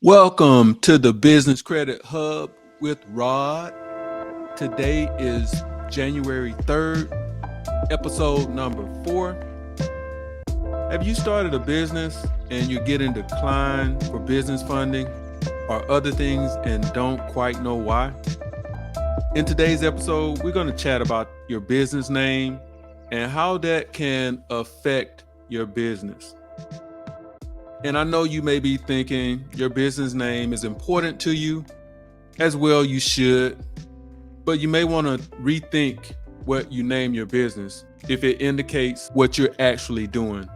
Welcome to the Business Credit Hub with Rod. Today is January 3rd, episode number 4. Have you started a business and you're getting declined for business funding or other things and don't quite know why? In today's episode, we're going to chat about your business name and how that can affect your business. And I know you may be thinking your business name is important to you, as well you should, but you may want to rethink what you name your business if it indicates what you're actually doing.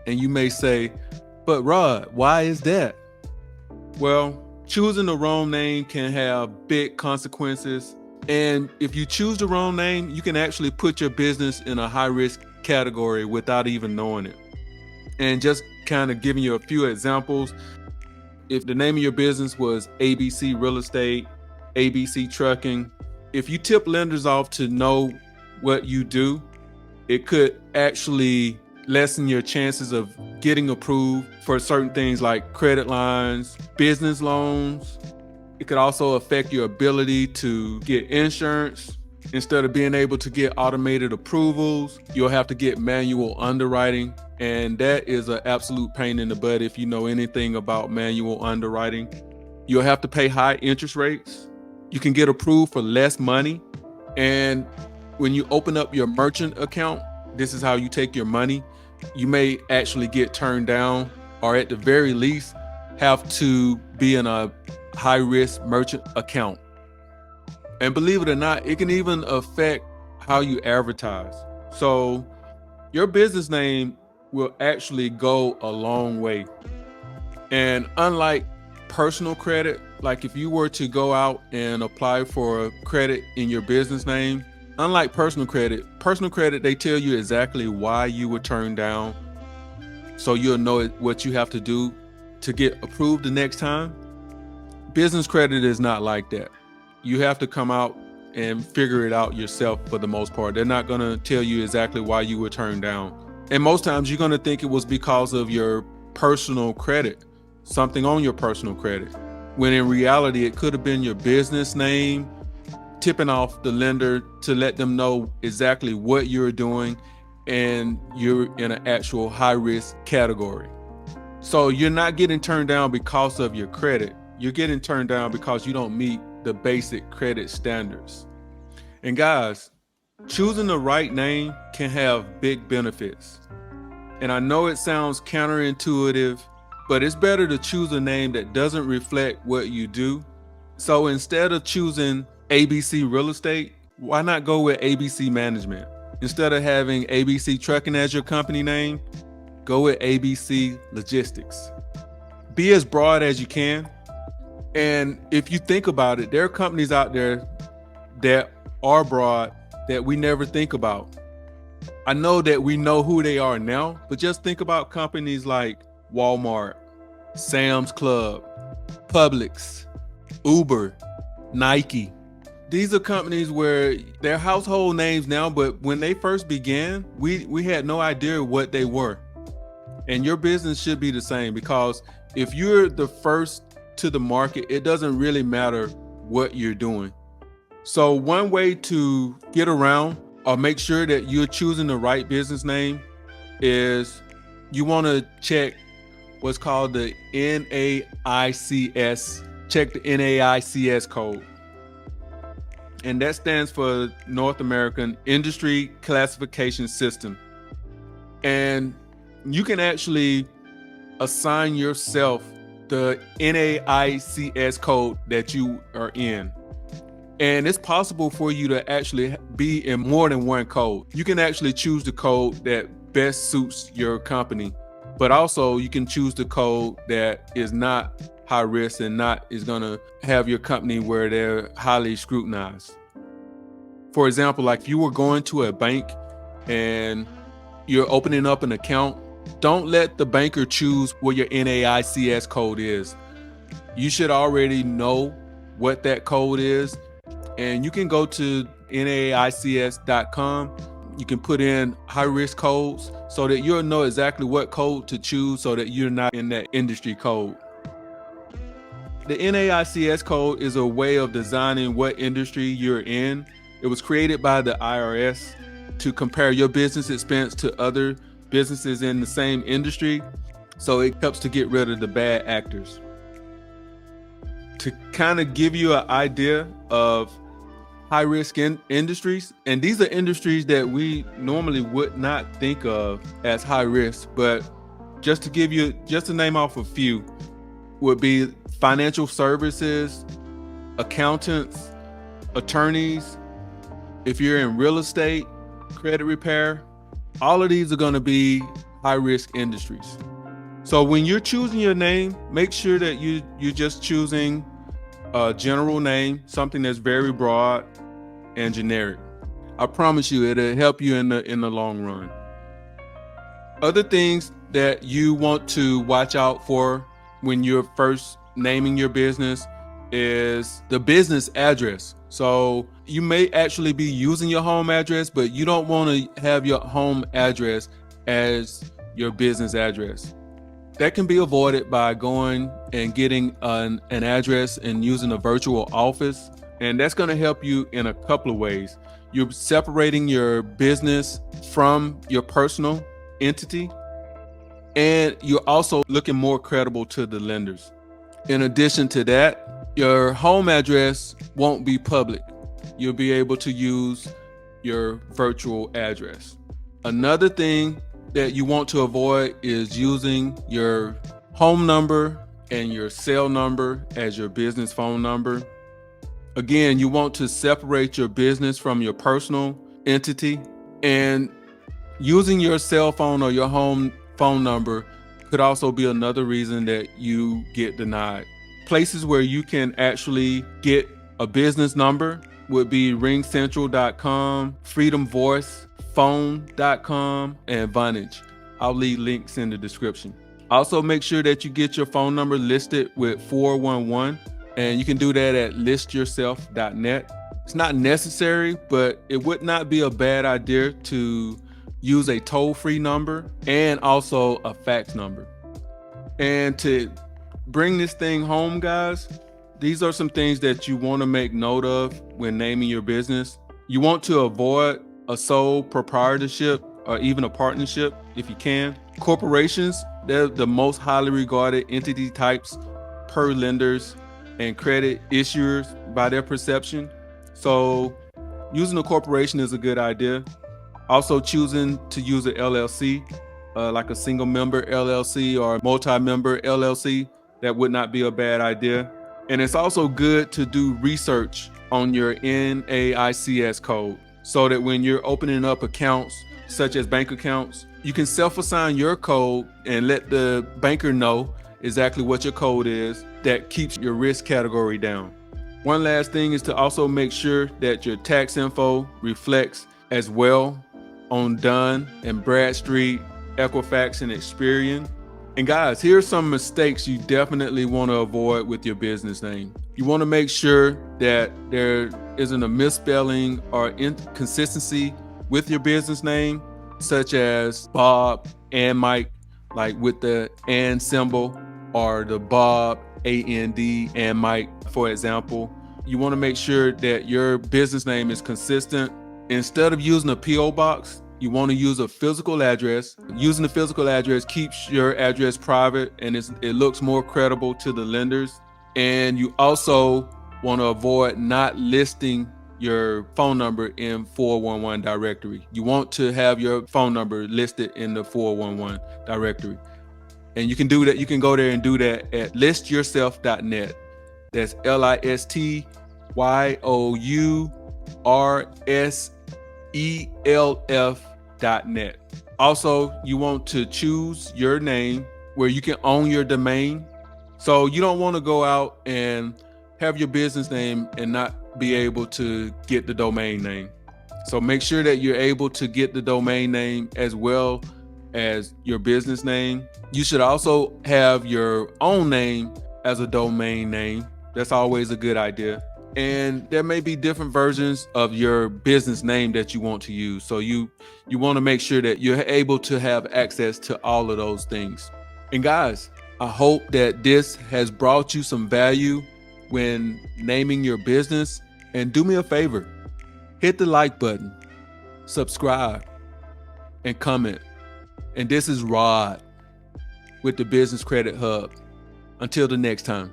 And you may say, but Rod, why is that? Well, choosing the wrong name can have big consequences. And if you choose the wrong name, you can actually put your business in a high-risk category without even knowing it. And just kind of giving you a few examples, if the name of your business was ABC Real Estate, ABC Trucking, if you tip lenders off to know what you do, it could actually lessen your chances of getting approved for certain things like credit lines, business loans. It could also affect your ability to get insurance. Instead of being able to get automated approvals, you'll have to get manual underwriting. And that is an absolute pain in the butt if you know anything about manual underwriting. You'll have to pay high interest rates. You can get approved for less money. And when you open up your merchant account, this is how you take your money. You may actually get turned down, or at the very least, have to be in a high-risk merchant account. And believe it or not, it can even affect how you advertise. So your business name will actually go a long way. And unlike personal credit, like if you were to go out and apply for credit in your business name, unlike personal credit, they tell you exactly why you were turned down. So you'll know what you have to do to get approved the next time. Business credit is not like that. You have to come out and figure it out yourself for the most part. They're not going to tell you exactly why you were turned down. And most times you're going to think it was because of your personal credit, something on your personal credit, when in reality, it could have been your business name tipping off the lender to let them know exactly what you're doing, and you're in an actual high-risk category. So you're not getting turned down because of your credit. You're getting turned down because you don't meet the basic credit standards. And guys, choosing the right name can have big benefits. And I know it sounds counterintuitive, but it's better to choose a name that doesn't reflect what you do. So instead of choosing ABC Real Estate, why not go with ABC Management? Instead of having ABC Trucking as your company name, go with ABC Logistics. Be as broad as you can. And if you think about it, there are companies out there that are broad that we never think about. I know that we know who they are now, but just think about companies like Walmart, Sam's Club, Publix, Uber, Nike. These are companies where they're household names now, but when they first began, we had no idea what they were. And your business should be the same, because if you're the first to the market, it doesn't really matter what you're doing. So one way to get around or make sure that you're choosing the right business name is you want to check what's called the NAICS. Check the NAICS code. And that stands for North American Industry Classification System. And you can actually assign yourself the NAICS code that you are in. And it's possible for you to actually be in more than one code. You can actually choose the code that best suits your company, but also you can choose the code that is not high risk and is gonna have your company where they're highly scrutinized. For example, like if you were going to a bank and you're opening up an account, don't let the banker choose what your NAICS code is. You should already know what that code is. And you can go to NAICS.com. You can put in high risk codes so that you'll know exactly what code to choose so that you're not in that industry code. The NAICS code is a way of designing what industry you're in. It was created by the IRS to compare your business expense to other businesses in the same industry. So it helps to get rid of the bad actors. To kind of give you an idea of high risk industries, and these are industries that we normally would not think of as high risk, but just to name off a few, would be financial services, accountants, attorneys. If you're in real estate, credit repair, all of these are going to be high risk industries. So when you're choosing your name, make sure that you're just choosing a general name, something that's very broad and generic. I promise you, it'll help you in the long run. Other things that you want to watch out for when you're first naming your business is the business address. So you may actually be using your home address, but you don't want to have your home address as your business address. That can be avoided by going and getting an address and using a virtual office. And that's going to help you in a couple of ways. You're separating your business from your personal entity, and you're also looking more credible to the lenders. In addition to that, your home address won't be public. You'll be able to use your virtual address. Another thing that you want to avoid is using your home number and your cell number as your business phone number. Again, you want to separate your business from your personal entity, and using your cell phone or your home phone number could also be another reason that you get denied. Places where you can actually get a business number would be ringcentral.com, freedomvoicephone.com, and Vonage. I'll leave links in the description. Also, make sure that you get your phone number listed with 411, and you can do that at listyourself.net. It's not necessary, but it would not be a bad idea to use a toll-free number and also a fax number. And to bring this thing home, guys, these are some things that you want to make note of when naming your business. You want to avoid a sole proprietorship or even a partnership if you can. Corporations, they're the most highly regarded entity types per lenders and credit issuers by their perception. So using a corporation is a good idea. Also choosing to use an LLC, like a single member LLC or multi-member LLC, that would not be a bad idea. And it's also good to do research on your NAICS code so that when you're opening up accounts, such as bank accounts, you can self-assign your code and let the banker know exactly what your code is. That keeps your risk category down. One last thing is to also make sure that your tax info reflects as well on Dun and Bradstreet, Equifax, and Experian. And guys, here's some mistakes you definitely want to avoid with your business name. You want to make sure that there isn't a misspelling or inconsistency with your business name, such as Bob and Mike, like with the and symbol, or the Bob AND and Mike, for example. You want to make sure that your business name is consistent. Instead of using a PO box, you want to use a physical address. Using the physical address keeps your address private and it looks more credible to the lenders. And you also want to avoid not listing your phone number in 411 directory. You want to have your phone number listed in the 411 directory. And you can do that. You can go there and do that at listyourself.net. That's listyourself.net. Also, you want to choose your name where you can own your domain. So you don't want to go out and have your business name and not be able to get the domain name. So make sure that you're able to get the domain name as well as your business name. You should also have your own name as a domain name. That's always a good idea. And there may be different versions of your business name that you want to use. So you want to make sure that you're able to have access to all of those things. And guys, I hope that this has brought you some value when naming your business. And do me a favor, hit the like button, subscribe, and comment. And this is Rod with the Business Credit Hub. Until the next time.